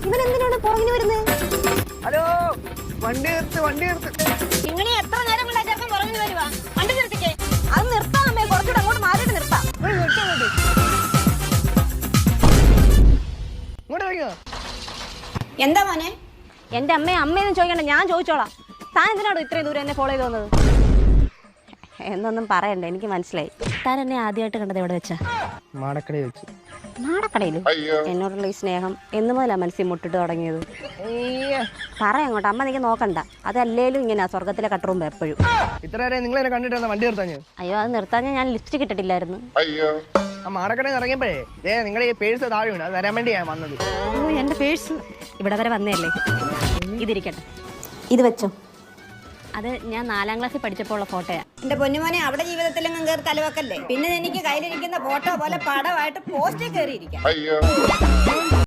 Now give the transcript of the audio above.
ഇവൻ എന്തിനാണ് പുറകിന് വരുന്നത്? ഹലോ, വണ്ടി നിർത്ത്. ഇങ്ങനെ എത്ര നേരം കൊണ്ട് ചേർക്കാൻ പുറകിന് വരുവാ? വണ്ടി നിർത്തിക്കേ. അത് നിർത്താൻ അമ്മേ, കുറച്ചുകൂടെ അങ്ങോട്ട് മാറിയിട്ട് നിർത്താം. എന്താ മോനെ? എന്റെ അമ്മയെന്ന് ചോദിക്കണ്ട, ഞാൻ ചോദിച്ചോളാം. താൻ എന്തിനാണോ ഇത്രയും ദൂരം എന്നെ ഫോളോ ചെയ്ത് വന്നത്? എന്നൊന്നും പറയണ്ട, എനിക്ക് മനസ്സിലായി. താൻ എന്നെ ആദ്യമായിട്ട് കണ്ടത് എവിടെ വെച്ചാ? മാടക്കടയിൽ വെച്ച്. മാടക്കടയില്? എന്നോടുള്ള ഈ സ്നേഹം എന്ന് മുതലാ മനസ്സിൽ മുട്ടിട്ട് തുടങ്ങിയത്? പറയാം അങ്ങോട്ട്, അമ്മ എനിക്ക് നോക്കണ്ട. അതല്ലേലും ഇങ്ങനെ സ്വർഗത്തിലെ കട്ടറുമ്പോ എപ്പോഴും. ഇത്ര നേരം നിങ്ങൾ എന്നെ കണ്ടിട്ട് വണ്ടി നിർത്താൻ? അയ്യോ, അത് നിർത്താൻ ഞാൻ ലിഫ്റ്റ് കിട്ടിട്ടില്ലായിരുന്നു. ആ മാടക്കടയിൽ ഇറങ്ങിയപ്പോഴേ നിങ്ങളുടെ ഈ പേഴ്സ് താഴെ വീണ്, അത് തരാൻ വേണ്ടി ഞാൻ വന്നത്. ഓ, എന്റെ പേഴ്സ് ഇവിടെ വരെ വന്നേല്ലേ. ഇതിരിക്കട്ടെ, ഇത് വെച്ചോ. അത് ഞാൻ 4ാം ക്ലാസ്സിൽ പഠിച്ചപ്പോൾ ഉള്ള ഫോട്ടോയാ. എന്റെ പൊന്നുമോനെ, അവിടെ ജീവിതത്തിലെങ്ങും കയറി തലവെക്കല്ലേ. പിന്നെ എനിക്ക് കയ്യിലിരിക്കുന്ന ഫോട്ടോ പോലെ പടമായിട്ട് പോസ്റ്റിൽ കയറിയിരിക്കാം.